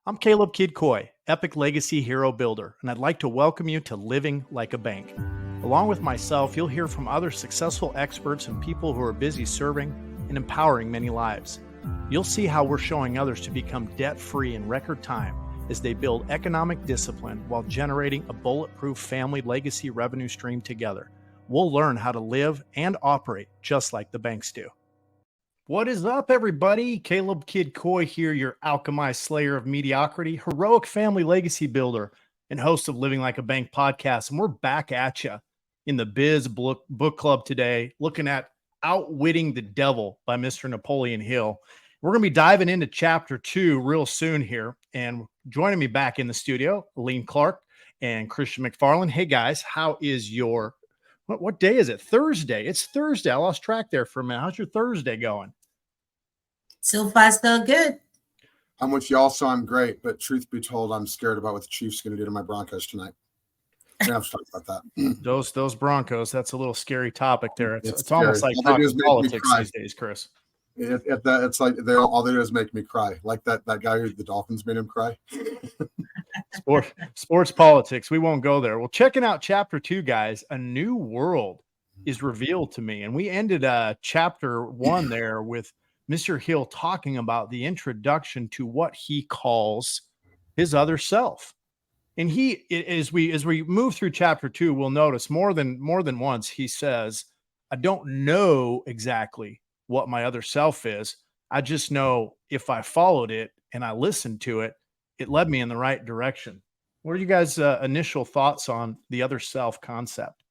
I'm Caleb Kidd Coy, Epic Legacy Hero Builder, and I'd like to welcome you to Living Like a Bank. Along with myself, you'll hear from other successful experts and people who are busy serving and empowering many lives. You'll see how we're showing others to become debt-free in record time as they build economic discipline while generating a bulletproof family legacy revenue stream together. We'll learn how to live and operate just like the banks do. What is up, everybody? Caleb Kidd Coy here, your alchemized slayer of mediocrity, heroic family legacy builder, and host of Living Like a Bank podcast. And we're back at you in the Biz book club today, looking at Outwitting the Devil by Mr. Napoleon Hill. We're going to be diving into chapter 2 real soon here. And joining me back in the studio, Aline, Clarke, and Christian McFarland. Hey, guys, how is your... What day is it? Thursday. It's Thursday. I lost track there for a minute. How's your Thursday going? So far, still good. I'm with y'all, so I'm great. But truth be told, I'm scared about what the Chiefs are going to do to my Broncos tonight. We're going to have to talk about that. Those Broncos, that's a little scary topic there. It's scary. Almost like talking politics these days, Chris. It's like all they do is make me cry. Like that guy who the Dolphins made him cry. Sports politics. We won't go there. Well, checking out chapter 2, guys, a new world is revealed to me. And we ended chapter 1 there with Mr. Hill talking about the introduction to what he calls his other self. And as we move through chapter 2, we'll notice more than once he says, I don't know exactly what my other self is. I just know if I followed it and I listened to it, it led me in the right direction. What are you guys' initial thoughts on the other self concept?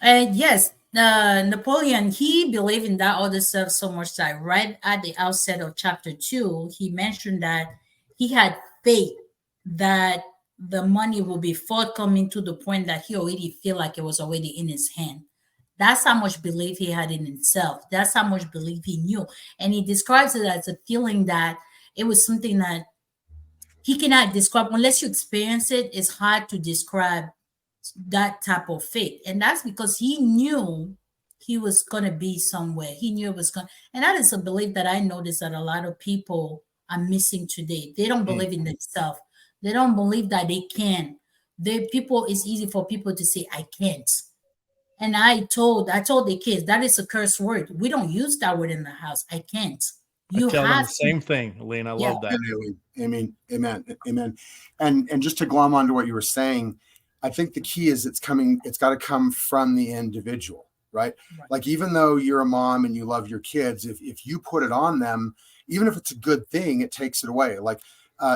Yes, Napoleon, he believed in that other self so much that right at the outset of chapter 2, he mentioned that he had faith that the money will be forthcoming to the point that he already feel like it was already in his hand. That's how much belief he had in himself. That's how much belief he knew. And he describes it as a feeling that it was something that he cannot describe. Unless you experience it, it's hard to describe that type of faith. And that's because he knew he was going to be somewhere. He knew it was going. And that is a belief that I noticed that a lot of people are missing today. They don't believe in themselves. They don't believe that they can. It's easy for people to say, I can't. And I told the kids, that is a curse word. We don't use that word in the house. I can't. You tell them the same thing, Aline. I love that. Amen. And just to glom onto what you were saying, I think the key is it's got to come from the individual, right? Like, even though you're a mom and you love your kids, if you put it on them, even if it's a good thing, it takes it away. Like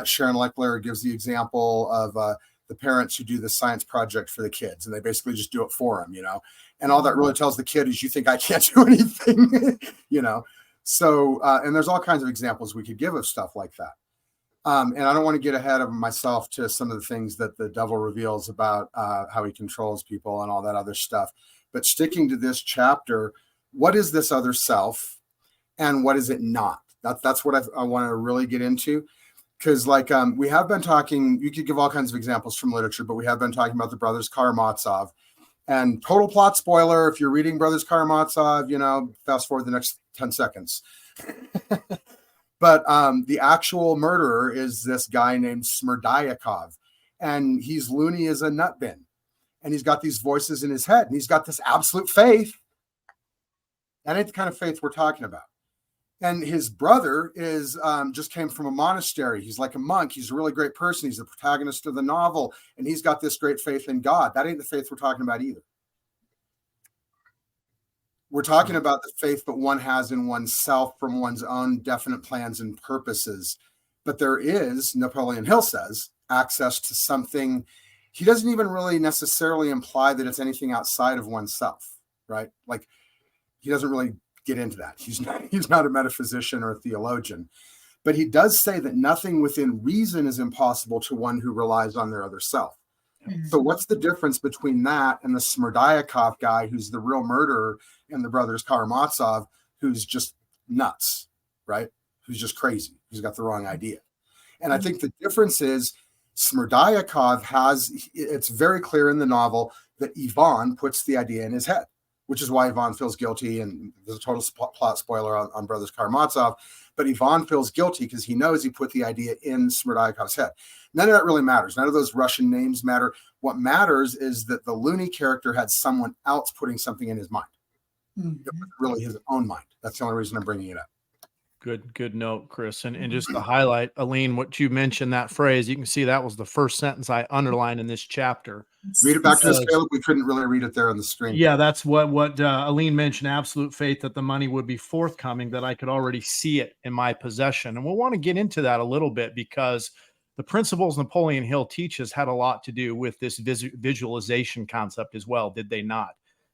Sharon Leckler gives the example of the parents who do the science project for the kids, and they basically just do it for them, and all that really tells the kid is, you think I can't do anything, So, and there's all kinds of examples we could give of stuff like that. And I don't want to get ahead of myself to some of the things that the devil reveals about how he controls people and all that other stuff. But sticking to this chapter, what is this other self and what is it not? That's what I want to really get into. Because we have been talking, you could give all kinds of examples from literature, but we have been talking about the brothers Karamazov. And total plot spoiler, if you're reading Brothers Karamazov, fast forward the next 10 seconds. But the actual murderer is this guy named Smerdyakov. And he's loony as a nut bin. And he's got these voices in his head. And he's got this absolute faith. That ain't the kind of faith we're talking about. And his brother is just came from a monastery. He's like a monk. He's a really great person. He's the protagonist of the novel. And he's got this great faith in God. That ain't the faith we're talking about either. We're talking about the faith that one has in oneself from one's own definite plans and purposes. But there is, Napoleon Hill says, access to something. He doesn't even really necessarily imply that it's anything outside of oneself, right? Like, he doesn't really get into that. He's not a metaphysician or a theologian, but he does say that nothing within reason is impossible to one who relies on their other self. Mm-hmm. So what's the difference between that and the Smerdyakov guy, who's the real murderer in the brothers Karamazov, who's just nuts, right? Who's just crazy, who's got the wrong idea. And I think the difference is Smerdyakov it's very clear in the novel that Ivan puts the idea in his head, which is why Ivan feels guilty. And there's a total plot spoiler on Brothers Karamazov. But Ivan feels guilty because he knows he put the idea in Smerdyakov's head. None of that really matters. None of those Russian names matter. What matters is that the loony character had someone else putting something in his mind. It was really his own mind. That's the only reason I'm bringing it up. Good note, Chris. And just to highlight, Aline, what you mentioned, that phrase, you can see that was the first sentence I underlined in this chapter. Read it back to us, Caleb. We couldn't really read it there on the screen. Yeah, that's what Aline mentioned, absolute faith that the money would be forthcoming, that I could already see it in my possession. And we'll want to get into that a little bit because the principles Napoleon Hill teaches had a lot to do with this visualization concept as well, did they not?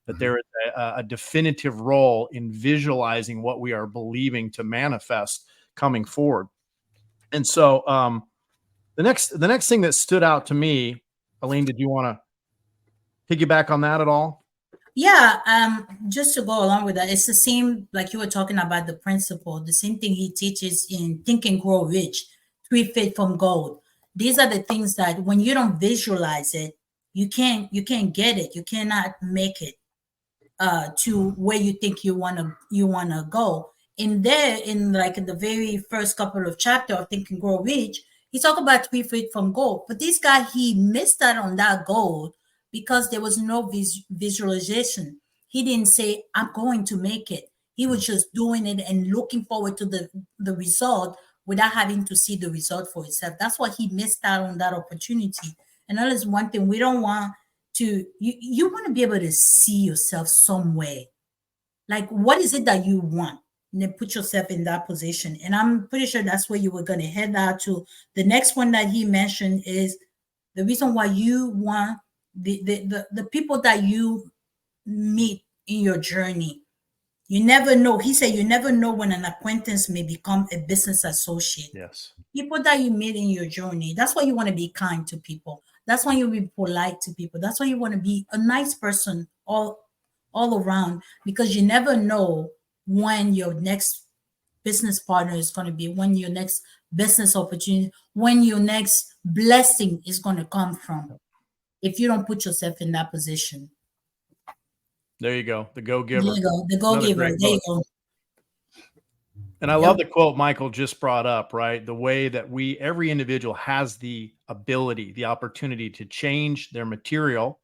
That there is a definitive role in visualizing what we are believing to manifest coming forward. And so the next thing that stood out to me, Aline, did you want to piggyback on that at all? Yeah, just to go along with that, it's the same, like you were talking about the principle, the same thing he teaches in Think and Grow Rich, 3 Feet from Gold. These are the things that when you don't visualize it, you can't get it. You cannot make it to where you think you wanna go. In there, in the very first couple of chapters of Think and Grow Rich, he talked about 3 feet from gold. But this guy, he missed out on that gold because there was no visualization. He didn't say, I'm going to make it. He was just doing it and looking forward to the result without having to see the result for himself. That's why he missed out on that opportunity. And that is one thing we don't want to, you want to be able to see yourself somewhere. Like, what is it that you want? And then put yourself in that position. And I'm pretty sure that's where you were going to head out to. The next one that he mentioned is the reason why you want the people that you meet in your journey. You never know. He said you never know when an acquaintance may become a business associate. Yes. People that you meet in your journey. That's why you want to be kind to people. That's why you be polite to people. That's why you want to be a nice person all around, because you never know when your next business partner is going to be, when your next business opportunity, when your next blessing is going to come from, if you don't put yourself in that position. There you go. The go-giver. There you go. The go-giver. There you go. And I love the quote Michael just brought up, right? The way that every individual has the ability, the opportunity to change their material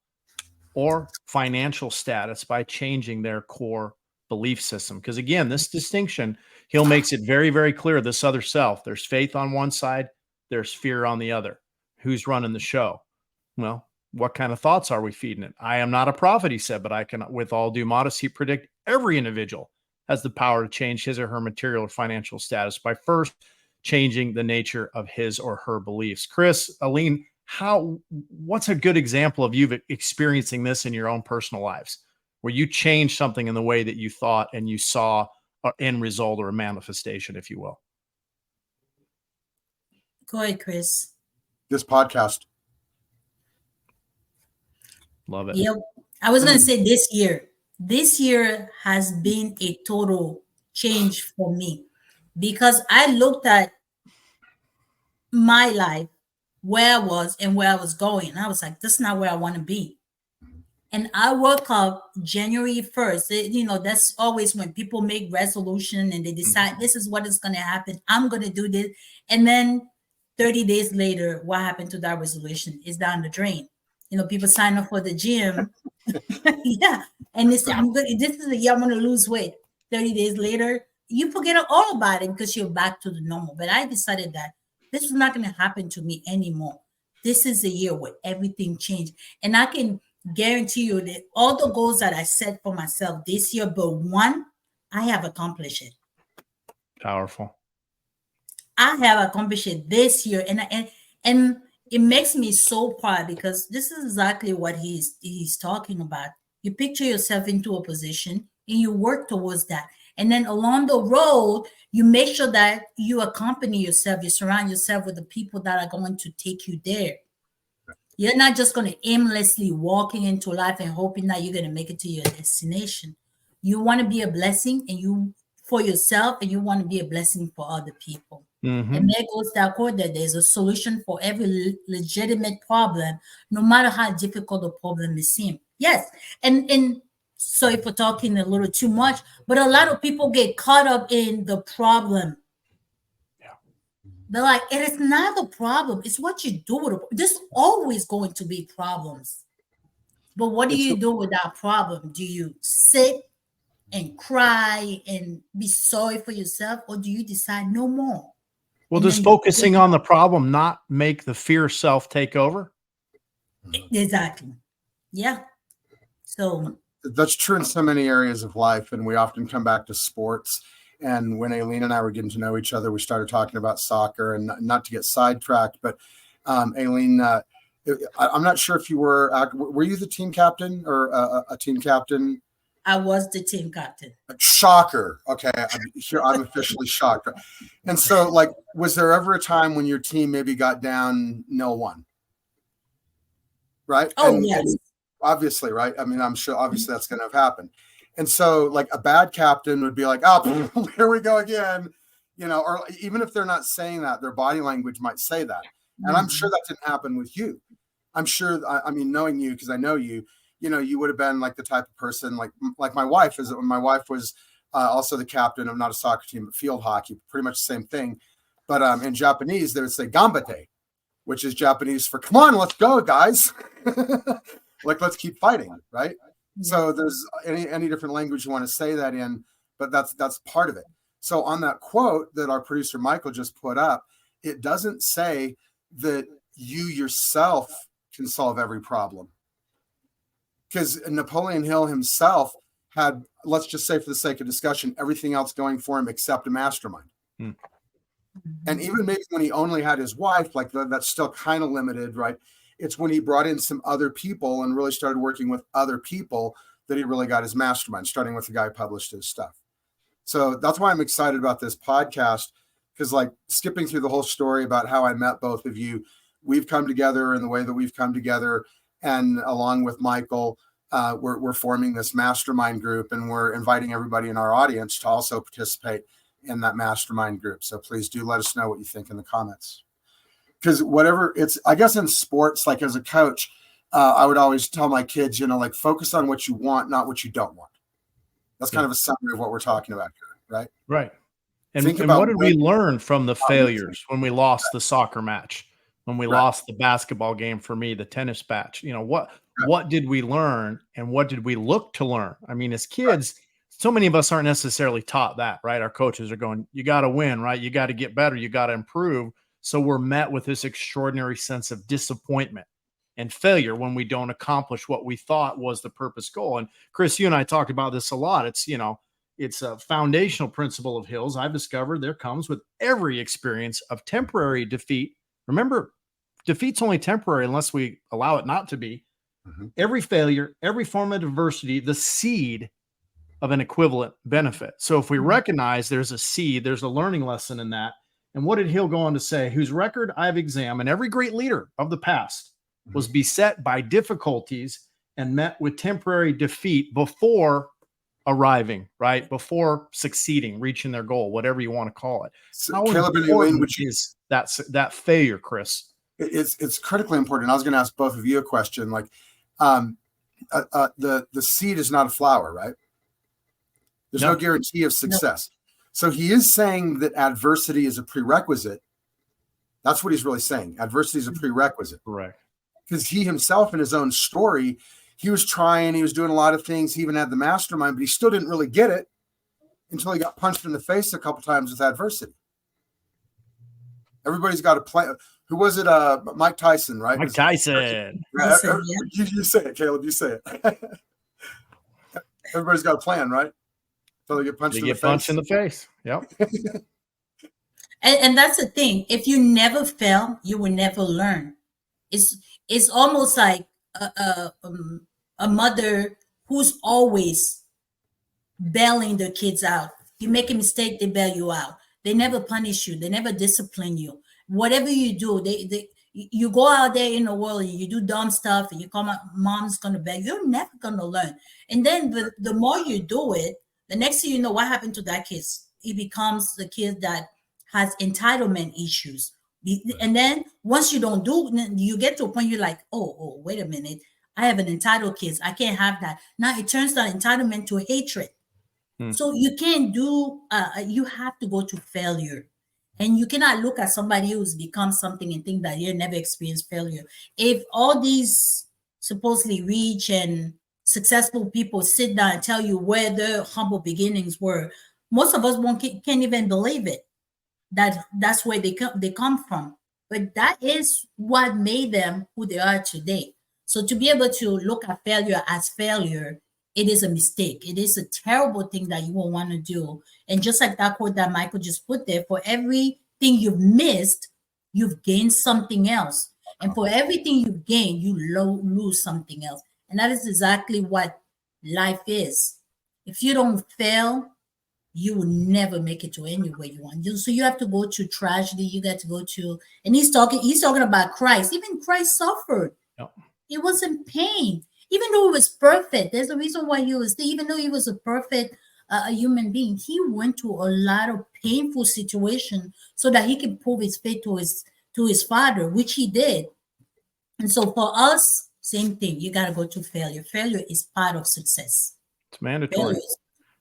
or financial status by changing their core belief system. Because again, this distinction, Hill makes it very, very clear, this other self. There's faith on one side, there's fear on the other. Who's running the show? Well, what kind of thoughts are we feeding it? I am not a prophet, he said, but I can, with all due modesty, predict every individual has the power to change his or her material or financial status by first changing the nature of his or her beliefs. Chris, Aline, what's a good example of you experiencing this in your own personal lives, where you changed something in the way that you thought and you saw an end result or a manifestation, if you will? Go ahead, Chris. This podcast. Love it. Yep. I was going to say this year has been a total change for me, because I looked at my life, where I was and where I was going. I was like, this is not where I want to be. And I woke up January 1st. That's always when people make resolution and they decide this is what is going to happen. I'm going to do this. And then 30 days later, what happened to that resolution is down the drain. People sign up for the gym. Yeah. And they say, this is the year I'm going to lose weight. 30 days later, you forget all about it because you're back to the normal. But I decided that this is not going to happen to me anymore. This is the year where everything changed. And I can guarantee you that all the goals that I set for myself this year, but one, I have accomplished it. Powerful. I have accomplished it this year. And it makes me so proud, because this is exactly what he's talking about. You picture yourself into a position and you work towards that. And then along the road, you make sure that you accompany yourself, you surround yourself with the people that are going to take you there. You're not just going to aimlessly walking into life and hoping that you're going to make it to your destination. You want to be a blessing for yourself, and you want to be a blessing for other people. Mm-hmm. And there goes that quote that there's a solution for every legitimate problem, no matter how difficult the problem may seem. Yes. And so if we're talking a little too much, but a lot of people get caught up in the problem They're like, it is not the problem. It's what you do with it. There's always going to be problems. But what do It's you do with that problem? Do you sit and cry and be sorry for yourself, or do you decide no more? Well, And does then focusing on the problem not make the fear self take over? exactly. Yeah. So that's true in so many areas of life, and we often come back to sports. And when Aline and I were getting to know each other, we started talking about soccer, and not to get sidetracked, but Aline, I'm not sure if you were you the team captain or a team captain? I was the team captain. Shocker. Okay, I'm officially shocked. And so, like, was there ever a time when your team maybe got down 0-1? Right? Oh, and, yes. And obviously, right? I mean, I'm sure obviously that's going to have happened. And so, like, a bad captain would be like, oh, here we go again. Or even if they're not saying that, their body language might say that. And I'm sure that didn't happen with you. I'm sure, I mean, knowing you, because I know you, you would have been like the type of person like my wife is. When my wife was also the captain of not a soccer team, but field hockey, pretty much the same thing. But in Japanese, they would say gambate, which is Japanese for come on, let's go, guys. Like, let's keep fighting, right? So there's any different language you want to say that in, but that's part of it. So on that quote that our producer Michael just put up, it doesn't say that you yourself can solve every problem. Because Napoleon Hill himself had, let's just say for the sake of discussion, everything else going for him except a mastermind. And even maybe when he only had his wife, like that's still kind of limited, right? It's when he brought in some other people and really started working with other people that he really got his mastermind, starting with the guy who published his stuff. So that's why I'm excited about this podcast, because like skipping through the whole story about how I met both of you, we've come together in the way that we've come together. And along with Michael, we're forming this mastermind group, and we're inviting everybody in our audience to also participate in that mastermind group. So please do let us know what you think in the comments. Because whatever it's, I guess in sports, like as a coach, I would always tell my kids, like focus on what you want, not what you don't want. That's kind of a summary of what we're talking about here, right? Right. And what did we learn from the failures when we lost the soccer match, when we lost the basketball game, for me, the tennis match? What did we learn, and what did we look to learn? I mean, as kids, so many of us aren't necessarily taught that, right? Our coaches are going, you got to win, right? You got to get better. You got to improve. So we're met with this extraordinary sense of disappointment and failure when we don't accomplish what we thought was the purpose goal. And Chris, you and I talked about this a lot. It's a foundational principle of Hill's. I've discovered there comes with every experience of temporary defeat. Remember, defeat's only temporary unless we allow it not to be. Every failure, every form of adversity, the seed of an equivalent benefit. So if we recognize there's a seed, there's a learning lesson in that. And what did Hill go on to say? Whose record I've examined, every great leader of the past was beset by difficulties and met with temporary defeat before arriving, right? Before succeeding, reaching their goal, whatever you want to call it. So How Caleb and Aline, is that failure, Chris? It's critically important. I was going to ask both of you a question. Like, the seed is not a flower, right? There's no guarantee of success. So he is saying that adversity is a prerequisite. That's what he's really saying. Adversity is a prerequisite. Correct. Because he himself, in his own story, he was trying, he was doing a lot of things. He even had the mastermind, but he still didn't really get it until he got punched in the face a couple times with adversity. Everybody's got a plan. Who was it? Mike Tyson, right? Mike Tyson. You say it, Caleb. You say it. Everybody's got a plan, right? Until they get punched in the face. Punched in the face. Yep. And that's the thing. If you never fail, you will never learn. It's almost like a mother who's always bailing their kids out. You make a mistake, they bail you out. They never punish you. They never discipline you. Whatever you do, you go out there in the world and you do dumb stuff and you come out, mom's going to beg. You're never going to learn. And then the more you do it, the next thing you know, what happened to that kid? He becomes the kid that has entitlement issues. And then once you don't do, you get to a point you're like, oh, wait a minute. I have an entitled kid. I can't have that. Now it turns that entitlement to hatred. So you can't do, you have to go to failure. And you cannot look at somebody who's become something and think that you never experienced failure. If all these supposedly rich and successful people sit down and tell you where their humble beginnings were, most of us can't even believe it. That's where they come from. But that is what made them who they are today. So to be able to look at failure as failure, it is a mistake. It is a terrible thing that you won't want to do. And just like that quote that Michael just put there, for everything you've missed, you've gained something else. And for everything you've gained, you lose something else. And that is exactly what life is. If you don't fail, you will never make it to anywhere you want. So you have to go to tragedy. You got to go to, and he's talking about Christ. Even Christ suffered. Yep. He was in pain. Even though he was perfect, there's a reason why he was there. Even though he was a perfect a human being, he went to a lot of painful situations so that he can prove his faith to his Father, which he did. And so for us, same thing. You got to go to failure. Failure is part of success. It's mandatory.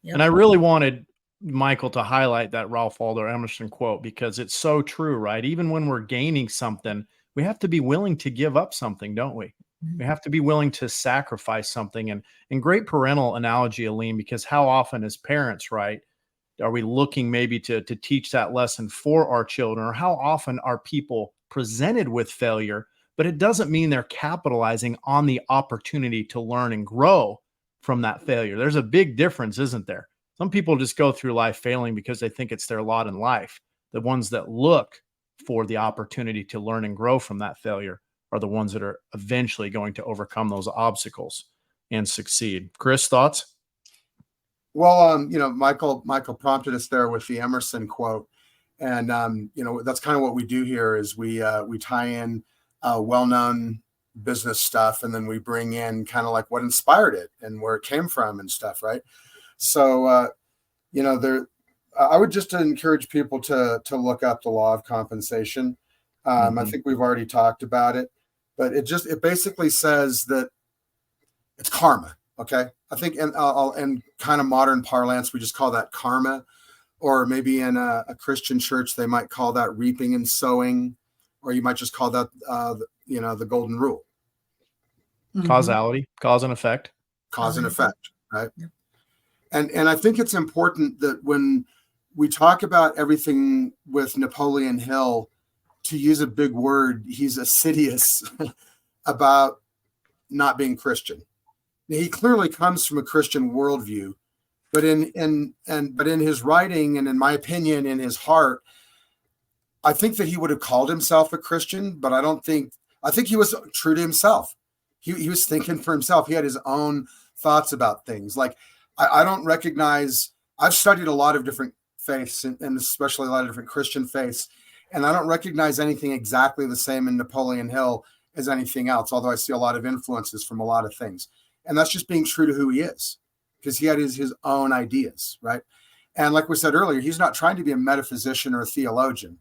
Yep. And I really wanted Michael to highlight that Ralph Waldo Emerson quote because it's so true, right? Even when we're gaining something, we have to be willing to give up something, don't we? We have to be willing to sacrifice something. And great parental analogy, Aline, because how often as parents, right, are we looking maybe to teach that lesson for our children? Or how often are people presented with failure, but it doesn't mean they're capitalizing on the opportunity to learn and grow from that failure. There's a big difference, isn't there? Some people just go through life failing because they think it's their lot in life. The ones that look for the opportunity to learn and grow from that failure are the ones that are eventually going to overcome those obstacles and succeed. Chris, thoughts? Well, Michael prompted us there with the Emerson quote. And, that's kind of what we do here is we tie in well-known business stuff, and then we bring in kind of like what inspired it and where it came from and stuff, right? So, I would just encourage people to look up the law of compensation. I think we've already talked about it, but it basically says that it's karma. Okay. I think in kind of modern parlance, we just call that karma, or maybe in a Christian church, they might call that reaping and sowing, or you might just call that, the golden rule. Causality, cause and effect. Cause and effect, right? Yep. And I think it's important that when we talk about everything with Napoleon Hill, to use a big word, he's assiduous about not being Christian. Now, he clearly comes from a Christian worldview, but in his writing and in my opinion, in his heart, I think that he would have called himself a Christian, but I think he was true to himself. He was thinking for himself. He had his own thoughts about things. Like I don't recognize, I've studied a lot of different faiths and especially a lot of different Christian faiths. And I don't recognize anything exactly the same in Napoleon Hill as anything else, although I see a lot of influences from a lot of things. And that's just being true to who he is, because he had his own ideas, right? And like we said earlier, he's not trying to be a metaphysician or a theologian.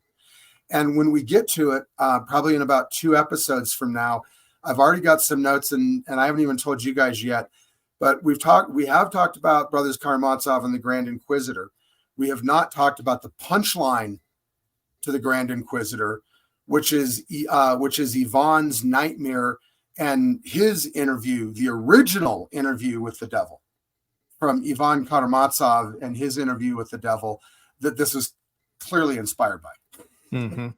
And when we get to it, probably in about 2 episodes from now, I've already got some notes, and I haven't even told you guys yet, but we have talked about Brothers Karamazov and the Grand Inquisitor. We have not talked about the punchline to the Grand Inquisitor, which is Ivan's nightmare and his interview, the original interview with the devil, from Ivan Karamazov and his interview with the devil, that this is clearly inspired by. Mm-hmm.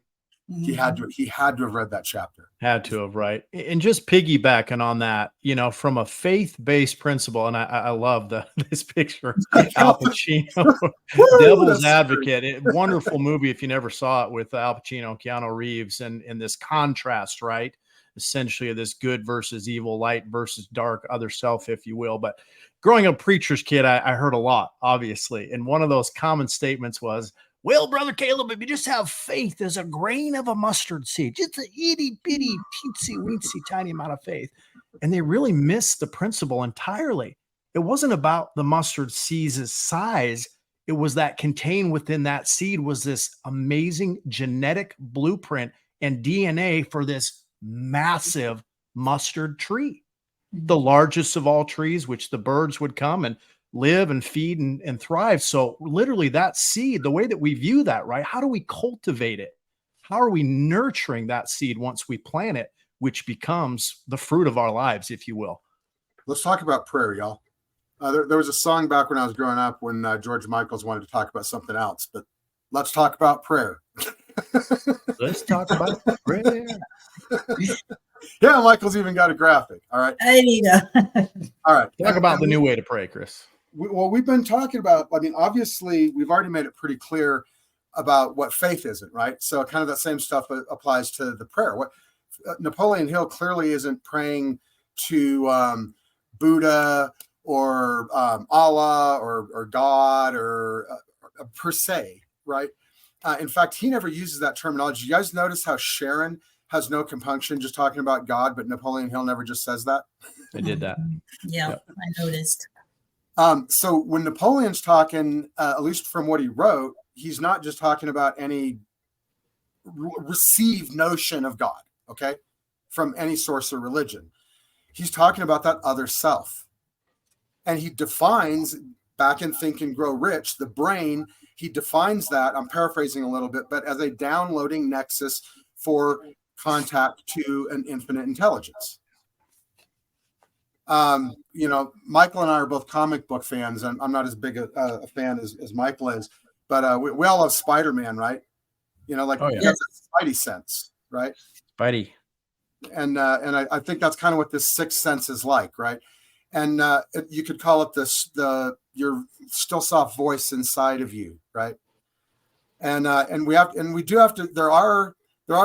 He had to have read that chapter. Had to have, right? And just piggybacking on that, from a faith-based principle, and I love this picture, Al Pacino, Devil's Advocate, wonderful movie if you never saw it, with Al Pacino, Keanu Reeves, and this contrast, right? Essentially this good versus evil, light versus dark, other self, if you will. But growing up preacher's kid, I heard a lot, obviously. And one of those common statements was, well, Brother Caleb, if you just have faith as a grain of a mustard seed, just an itty bitty, teensy weensy tiny amount of faith. And they really missed the principle entirely. It wasn't about the mustard seed's size. It was that contained within that seed was this amazing genetic blueprint and DNA for this massive mustard tree, the largest of all trees, which the birds would come and live and feed and thrive. So literally that seed, the way that we view that, right? How do we cultivate it? How are we nurturing that seed once we plant it, which becomes the fruit of our lives, if you will? Let's talk about prayer, y'all. There was a song back when I was growing up when George Michaels wanted to talk about something else, but let's talk about prayer. Let's talk about prayer. Yeah, Michael's even got a graphic. All right. I need a All right. Talk about the new way to pray, Chris. We've been talking about, I mean, obviously, we've already made it pretty clear about what faith isn't, right? So kind of that same stuff applies to the prayer. What Napoleon Hill clearly isn't praying to Buddha or Allah or God or per se, right? In fact, he never uses that terminology. You guys notice how Sharon has no compunction just talking about God, but Napoleon Hill never just says that? I did that. Yeah, Yep. I noticed. So when Napoleon's talking, at least from what he wrote, he's not just talking about any received notion of God, okay, from any source of religion. He's talking about that other self. And he defines, back in Think and Grow Rich, the brain, he defines that, I'm paraphrasing a little bit, but as a downloading nexus for contact to an infinite intelligence. Michael and I are both comic book fans, and I'm not as big a fan as Michael is, but we all love Spider-Man, right? He has a Spidey sense, right? Spidey. And I think that's kind of what this sixth sense is like, right? And you could call it your still soft voice inside of you, right? And we do have to. There are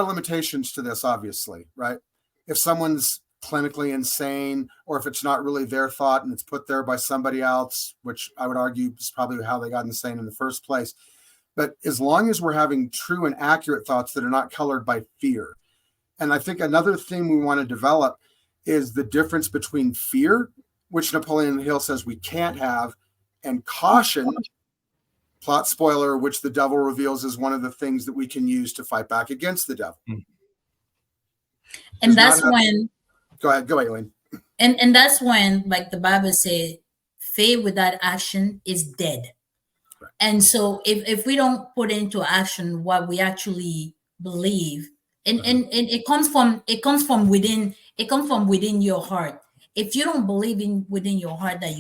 limitations to this, obviously, right? If someone's clinically insane, or if it's not really their thought and it's put there by somebody else, which I would argue is probably how they got insane in the first place. But as long as we're having true and accurate thoughts that are not colored by fear. And I think another thing we want to develop is the difference between fear, which Napoleon Hill says we can't have, and caution, plot spoiler, which the devil reveals is one of the things that we can use to fight back against the devil. And that's when... Go ahead, Aline. And that's when, like the Bible says, faith without action is dead. Right. And so if we don't put into action what we actually believe, and it comes from within your heart. If you don't believe within your heart that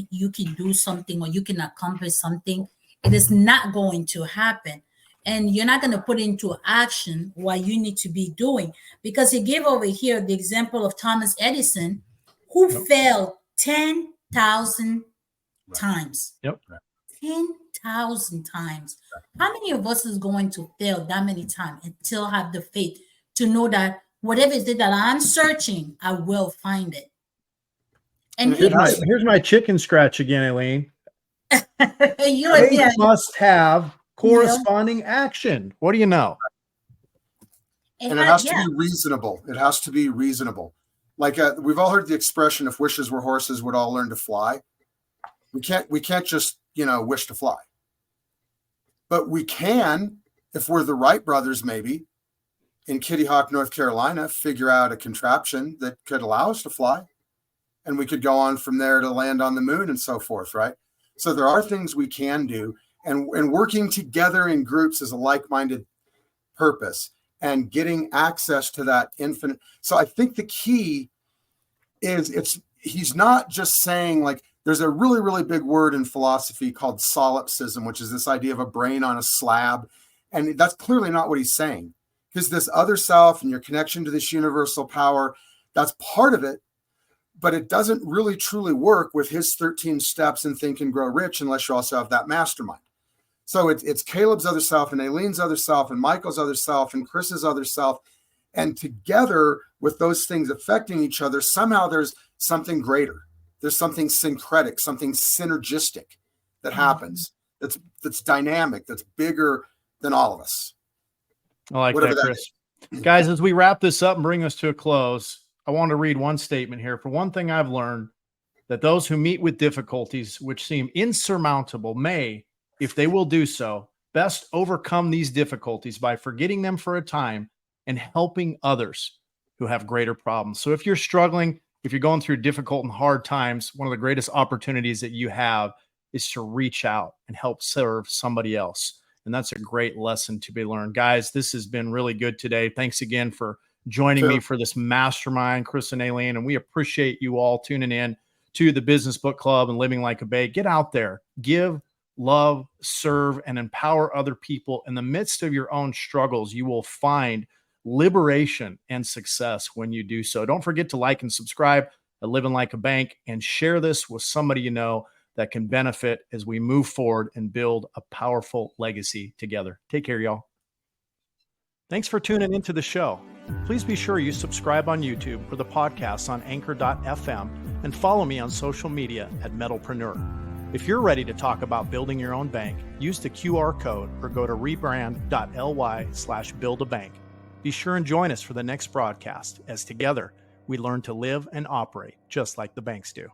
you can do something or you can accomplish something, it is not going to happen. And you're not going to put into action what you need to be doing, because he gave over here the example of Thomas Edison, who failed 10,000 times. Yep. 10,000 times. How many of us is going to fail that many times and still have the faith to know that whatever it is that I'm searching, I will find it? And here's my chicken scratch again, Aline. you must have corresponding action. What do you know? And it has to be reasonable. It has to be reasonable. Like we've all heard the expression, if wishes were horses, would all learn to fly. We can't just, wish to fly. But we can, if we're the Wright brothers, maybe, in Kitty Hawk, North Carolina, figure out a contraption that could allow us to fly. And we could go on from there to land on the moon and so forth, right? So there are things we can do. And working together in groups is a like-minded purpose, and getting access to that infinite. So I think the key is he's not just saying, like, there's a really, really big word in philosophy called solipsism, which is this idea of a brain on a slab. And that's clearly not what he's saying, because this other self and your connection to this universal power, that's part of it. But it doesn't really truly work with his 13 steps in Think and Grow Rich unless you also have that mastermind. So it's Caleb's other self and Aline's other self and Michael's other self and Chris's other self. And together with those things affecting each other, somehow there's something greater. There's something syncretic, something synergistic that happens. That's dynamic, that's bigger than all of us. I like that, Chris. Guys, as we wrap this up and bring us to a close, I want to read one statement here. For one thing, I've learned that those who meet with difficulties which seem insurmountable may, if they will do so, best overcome these difficulties by forgetting them for a time and helping others who have greater problems. So if you're struggling, If you're going through difficult and hard times, one of the greatest opportunities that you have is to reach out and help serve somebody else. And that's a great lesson to be learned. Guys, this has been really good today. Thanks again for joining me for this mastermind, Chris and Aline. And we appreciate you all tuning in to the Business Book Club and Living Like a Bank. Get out there, give, love, serve, and empower other people. In the midst of your own struggles, you will find liberation and success when you do so. Don't forget to like and subscribe at Living Like a Bank and share this with somebody you know that can benefit as we move forward and build a powerful legacy together. Take care, y'all. Thanks for tuning into the show. Please be sure you subscribe on YouTube or the podcast on anchor.fm and follow me on social media at Metalpreneur. If you're ready to talk about building your own bank, use the QR code or go to rebrand.ly/buildabank. Be sure and join us for the next broadcast as together we learn to live and operate just like the banks do.